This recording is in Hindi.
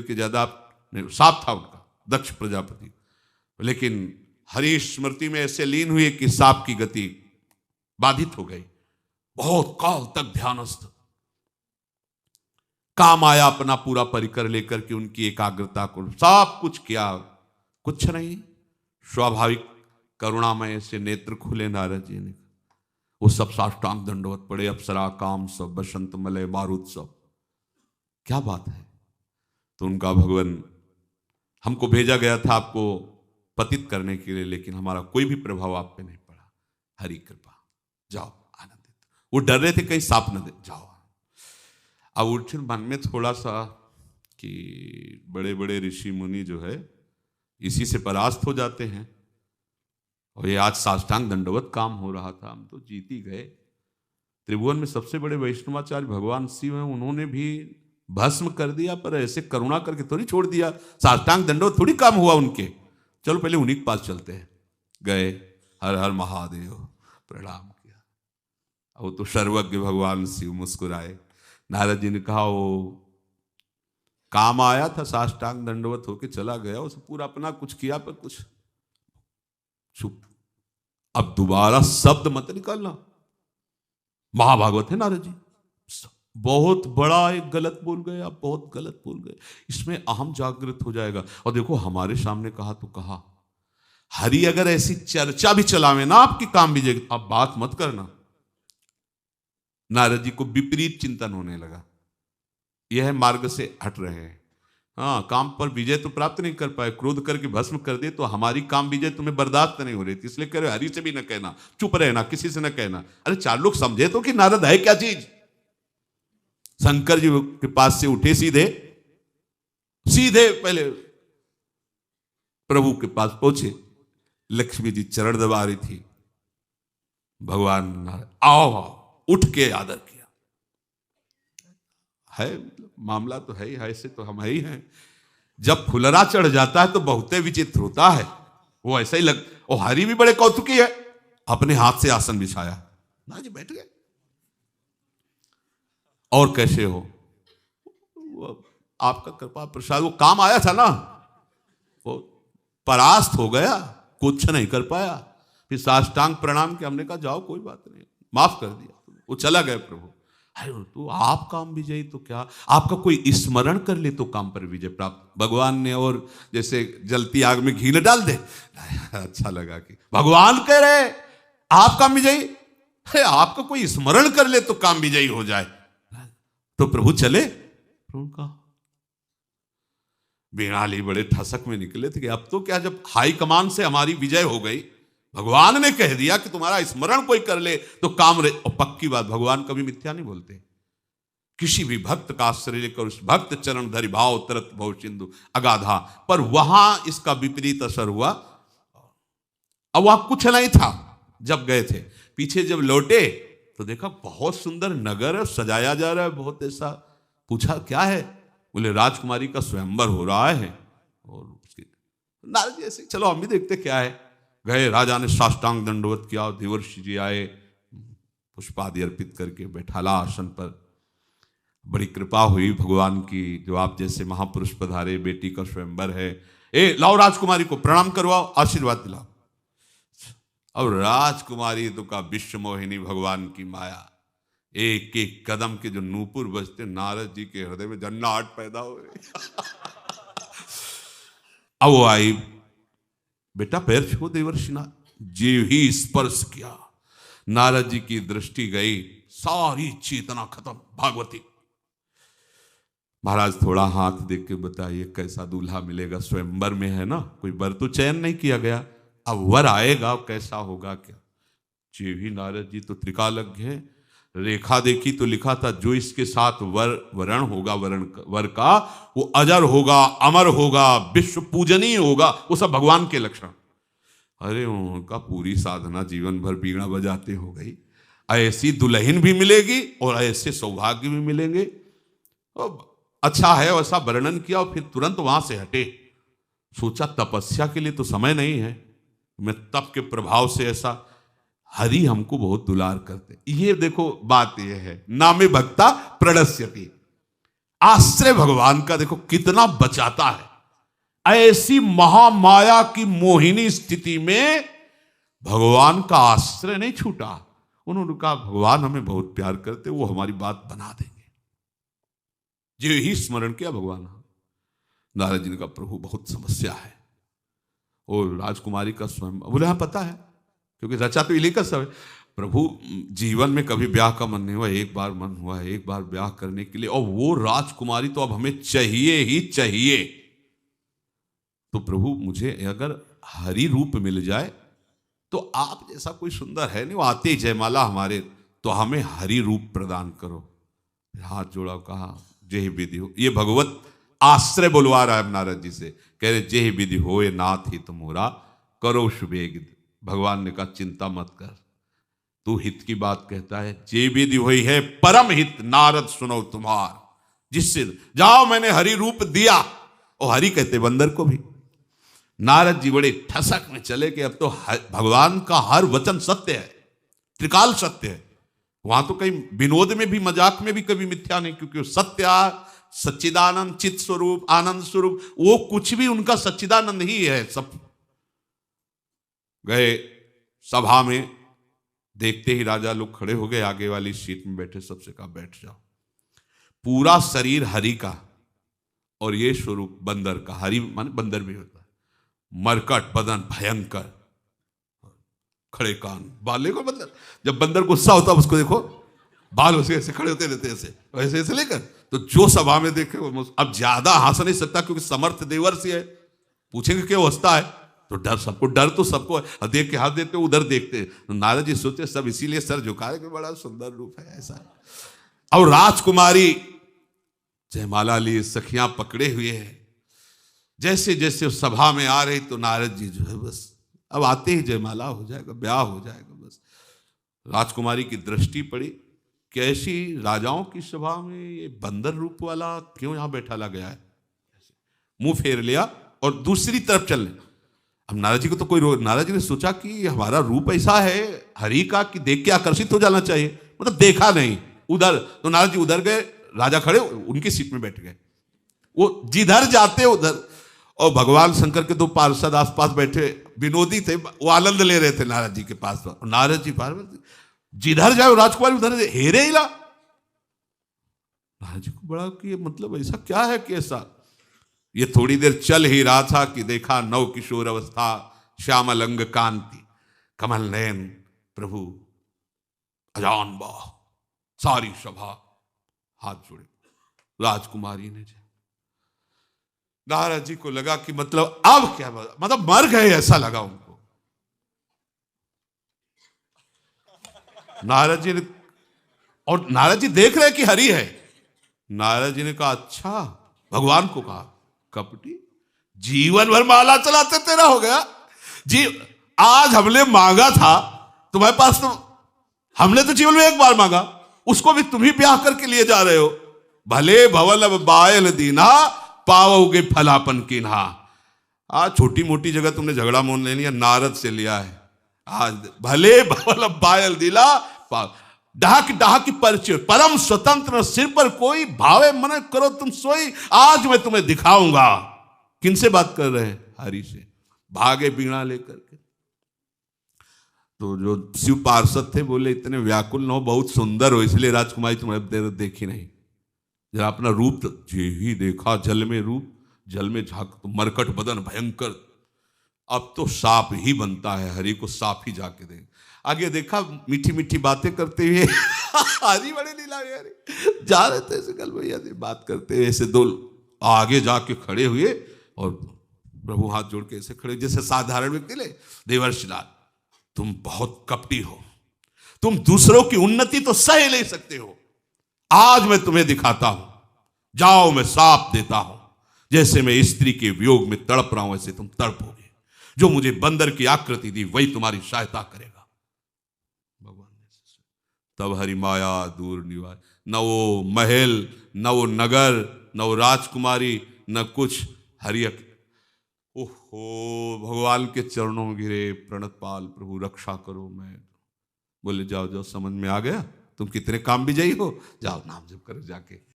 तेल के ज्यादा साफ था उनका दक्ष प्रजापति, लेकिन हरि स्मृति में ऐसे लीन हुए कि सांप की गति बाधित हो गई। बहुत काल तक ध्यानस्थ, काम आया अपना पूरा परिकर लेकर के उनकी एकाग्रता को सब कुछ किया, कुछ नहीं। स्वाभाविक करुणामय से नेत्र खुले नारद जी ने, वो सब साष्टांग दंडवत पड़े, अप्सरा काम सब बसंत मलय मारुत सब, क्या बात है। तो उनका भगवान, हमको भेजा गया था आपको पतित करने के लिए, लेकिन हमारा कोई भी प्रभाव आप पे नहीं पड़ा, हरि कृपा, जाओ आनंदित। वो डर रहे थे कहीं सांप न दे, जाओ। अब उठे मन में थोड़ा सा कि बड़े बड़े ऋषि मुनि जो है इसी से परास्त हो जाते हैं, और ये आज साष्टांग दंडवत काम हो रहा था, हम तो जीत ही गए। त्रिभुवन में सबसे बड़े वैष्णवाचार्य भगवान शिव हैं, उन्होंने भी भस्म कर दिया, पर ऐसे करुणा करके थोड़ी छोड़ दिया, साष्टांग दंडवत थोड़ी काम हुआ उनके। चलो पहले उन्हीं के पास चलते हैं। गए, हर हर महादेव प्रणाम किया। वो तो सर्वज्ञ भगवान शिव मुस्कुराए। नारद जी ने कहा वो काम आया था, साष्टांग दंडवत होके चला गया, उसे पूरा अपना कुछ किया पर कुछ चुप, अब दोबारा शब्द मत निकालना। महाभागवत है नारद जी, बहुत बड़ा एक गलत बोल गए आप, बहुत गलत बोल गए, इसमें अहम जागृत हो जाएगा। और देखो हमारे सामने कहा तो कहा, हरि अगर ऐसी चर्चा भी चलावे ना आपकी काम भी जाएगी, आप बात मत करना। नारद जी को विपरीत चिंतन होने लगा, यह मार्ग से हट रहे हैं। हाँ, काम पर विजय तो प्राप्त नहीं कर पाए, क्रोध करके भस्म कर दे, तो हमारी काम विजय तुम्हें बर्दाश्त नहीं हो रही थी, इसलिए कह रहे हरि से भी न कहना, चुप रहना, किसी से न कहना। अरे चार लोग समझे तो कि नारद है क्या चीज। शंकर जी के पास से उठे, सीधे सीधे पहले प्रभु के पास पहुंचे, लक्ष्मी जी चरण दबा रही थी, भगवान आओ आओ, उठ के आदर किया। है मामला तो है ही, ऐसे तो हम है ही हैं। जब फुलरा चढ़ जाता है तो बहुते विचित्र होता है, वो ऐसा ही लग। और हरि भी बड़े कौतुकी है, अपने हाथ से आसन बिछाया, ना जी बैठ गए। और कैसे हो, वो आपका कृपा प्रसाद, वो काम आया था ना, वो परास्त हो गया, कुछ नहीं कर पाया। फिर साष्टांग प्रणाम के हमने कहा जाओ कोई बात नहीं, माफ कर दिया, वो चला गया प्रभु। अरे तो आप काम विजयी तो क्या, आपका कोई स्मरण कर ले तो काम पर विजय प्राप्त भगवान ने। और जैसे जलती आग में घी न डाल दे, अच्छा लगा कि भगवान कह रहे आप काम विजयी, आपका कोई स्मरण कर ले तो काम विजयी हो जाए। तो प्रभु चले, प्रभु का बिनाली बड़े ठसक में निकले थे कि अब तो क्या, जब हाई कमान से हमारी विजय हो गई, भगवान ने कह दिया कि तुम्हारा स्मरण कोई कर ले तो काम रहे। और पक्की बात, भगवान कभी मिथ्या नहीं बोलते। किसी भी भक्त का आश्रय लेकर उस भक्त चरण धरि भाव तरत भव सिंधु अगाधा, पर वहां इसका विपरीत असर हुआ। अब वहां कुछ नहीं था जब गए थे, पीछे जब लौटे तो देखा बहुत सुंदर नगर है, सजाया जा रहा है बहुत ऐसा। पूछा क्या है, बोले राजकुमारी का स्वयंवर हो रहा है। और उसके नारद जी ऐसे चलो हम भी देखते क्या है। गए, राजा ने साष्टांग दंडवत किया, देवर्षि जी आए, पुष्पादि अर्पित करके बैठाला आसन पर। बड़ी कृपा हुई भगवान की, जो आप जैसे महापुरुष पधारे, बेटी का स्वयंवर है, ए लाओ राजकुमारी को प्रणाम करवाओ, आशीर्वाद दिलाओ। अब राजकुमारी तो का विश्व मोहिनी भगवान की माया, एक एक कदम के जो नूपुर बजते, नारद जी के हृदय में जन्नाहट पैदा हो गई। अब वो आई, बेटा पैर छो देवर्षिना। जीव ही स्पर्श किया, नारद जी की दृष्टि गई, सारी चेतना खत्म। भागवती महाराज थोड़ा हाथ देख के बताइए कैसा दूल्हा मिलेगा, स्वयंवर में है ना, कोई वर तो चयन नहीं किया गया, अब वर आएगा कैसा होगा क्या। जीव ही नारद जी तो त्रिकालज्ञ है, रेखा देखी तो लिखा था जो इसके साथ वरण होगा, वर का वो अजर होगा, अमर होगा, विश्व पूजनीय होगा, वो सब भगवान के लक्षण। अरे उनका पूरी साधना जीवन भर बीड़ा बजाते हो गई, ऐसी दुल्हन भी मिलेगी और ऐसे सौभाग्य भी मिलेंगे। अच्छा है वैसा वर्णन किया और फिर तुरंत वहां से हटे। सोचा तपस्या के लिए तो समय नहीं है, मैं तप के प्रभाव से ऐसा, हरि हमको बहुत दुलार करते। ये देखो बात ये है, नामे भक्ता प्रणश्यति। आश्रय भगवान का देखो कितना बचाता है। ऐसी महामाया की मोहिनी स्थिति में भगवान का आश्रय नहीं छूटा। उन्होंने कहा भगवान हमें बहुत प्यार करते, वो हमारी बात बना देंगे। जो ही स्मरण किया भगवान। नारद जी ने कहा प्रभु बहुत समस्या है। और राजकुमारी का स्वयं बोले हाँ पता है, क्योंकि रचा तो इली का सब है। प्रभु जीवन में कभी ब्याह का मन नहीं हुआ, एक बार मन हुआ है, एक बार ब्याह करने के लिए, और वो राजकुमारी तो अब हमें चाहिए ही चाहिए। तो प्रभु मुझे अगर हरि रूप मिल जाए तो आप जैसा कोई सुंदर है नहीं, वो आते ही जयमाला हमारे, तो हमें हरि रूप प्रदान करो। हाथ जोड़ा, कहा जय विधि हो। ये भगवत आश्रय बुलवा रहा है नारद जी से, कह रहे जय विधि होए नाथ हित मोरा करो शुभेग। भगवान ने कहा चिंता मत कर, तू हित की बात कहता है, जे विधि हुई है परम हित नारद सुनो तुम्हार। जिससे जाओ मैंने हरि रूप दिया, और हरि कहते बंदर को भी। नारद जी बड़े ठसक में चले कि अब तो भगवान का हर वचन सत्य है, त्रिकाल सत्य है। वहां तो कहीं विनोद में भी मजाक में भी कभी मिथ्या नहीं, क्योंकि वो सत्य सच्चिदानंद चित स्वरूप आनंद स्वरूप, वो कुछ भी उनका सच्चिदानंद ही है। सब गए सभा में, देखते ही राजा लोग खड़े हो गए, आगे वाली सीट में बैठे, सबसे कहा बैठ जाओ। पूरा शरीर हरि का और ये स्वरूप बंदर का। हरि माने बंदर भी होता है, मरकट बदन भयंकर, खड़े कान, बाले को बंदर। जब बंदर गुस्सा होता है उसको देखो, बाल उसे ऐसे खड़े होते रहते ऐसे वैसे ऐसे लेकर, तो जो सभा में देखे अब ज्यादा हंस नहीं सकता क्योंकि समर्थ देवर्षि है। पूछेंगे क्यों हंसता है, तो डर सबको, डर तो सबको है। देख के हाथ देते उधर देखते, तो नारद जी सोचते सब इसीलिए सर झुकाए कि बड़ा सुंदर रूप है ऐसा। और राजकुमारी जयमाला लिए सखियां पकड़े हुए हैं, जैसे जैसे सभा में आ रही तो नारद जी जो है बस अब आते ही जयमाला हो जाएगा, ब्याह हो जाएगा। बस राजकुमारी की दृष्टि पड़ी, कैसी राजाओं की सभा में ये बंदर रूप वाला क्यों यहां बैठा ला गया है। मुंह फेर लिया और दूसरी तरफ चलने। अब नारद जी को तो कोई नारद जी ने सोचा कि हमारा रूप ऐसा है हरि का कि देख के आकर्षित हो जाना चाहिए, मतलब देखा नहीं उधर। तो नारद जी उधर गए, राजा खड़े उनकी सीट में बैठ गए, वो जिधर जाते उधर। और भगवान शंकर के दो पार्षद आसपास बैठे विनोदी थे, वो आनंद ले रहे थे नारद जी के पास। नारद जी पार्वती जिधर जाए राजकुमारी उधर हेरे ही ला। नारद जी को बड़ा कि मतलब ऐसा क्या है कि ऐसा। ये थोड़ी देर चल ही रहा था कि देखा नव किशोर अवस्था, श्यामल अंग कांति, कमल नयन प्रभु अजान बा। सारी सभा हाथ जोड़े, राजकुमारी ने नारद जी को लगा कि मतलब अब क्या, मतलब मर गए ऐसा लगा उनको। नारद जी ने, और नारद जी देख रहे कि हरि है। नारद जी ने कहा अच्छा, भगवान को कहा कपटी, जीवन भर माला चलाते तेरा हो गया जी। आज हमने मांगा था तुम्हारे पास, तो हमने तो जीवन में एक बार मांगा, उसको भी तुम ही ब्याह करके लिए जा रहे हो। भले भवल बायल दीना पाओगे फलापन कीन्हा। आज छोटी मोटी जगह तुमने झगड़ा मोल ले लिया, नारद से लिया है। आज भले भवल बायल दिला डाक डाक की परिचय, परम स्वतंत्र सिर पर कोई भावे मन करो तुम सोई। आज मैं तुम्हें दिखाऊंगा। किनसे बात कर रहे हैं, हरि से। भागे बीणा लेकर के। तो जो शिव पार्षद थे बोले इतने व्याकुल न हो, बहुत सुंदर हो, इसलिए राजकुमारी तुम्हें देर देखी नहीं। जरा अपना रूप तो जे ही देखा, जल में रूप, जल में झांक तो मरकट बदन भयंकर। अब तो सांप ही बनता है, हरि को सांप ही जाके दे। आगे देखा मीठी मीठी बातें करते हुए हरि बड़े लीला हरि जा रहे थे ऐसे, कल भैया से बात करते हुए ऐसे दो आगे जाके खड़े हुए, और प्रभु हाथ जोड़ के ऐसे खड़े जैसे साधारण व्यक्ति। ले देवर्षि लाल, तुम बहुत कपटी हो, तुम दूसरों की उन्नति तो सह नहीं सकते हो। आज मैं तुम्हें दिखाता हूं, जाओ मैं साप देता हूं। जैसे मैं स्त्री के वियोग में तड़प रहा हूं ऐसे तुम तड़पोगे। जो मुझे बंदर की आकृति दी वही तुम्हारी सहायता करेगा। भगवान ने तब हरि माया दूर निवार। न वो महल, न वो नगर, न वो राजकुमारी, न कुछ। हरि ओहो भगवान के चरणों में गिरे, प्रणतपाल प्रभु रक्षा करो। मैं बोले जाओ जाओ, समझ में आ गया, तुम कितने काम भी जाई हो, जाओ नाम जप करो जाके।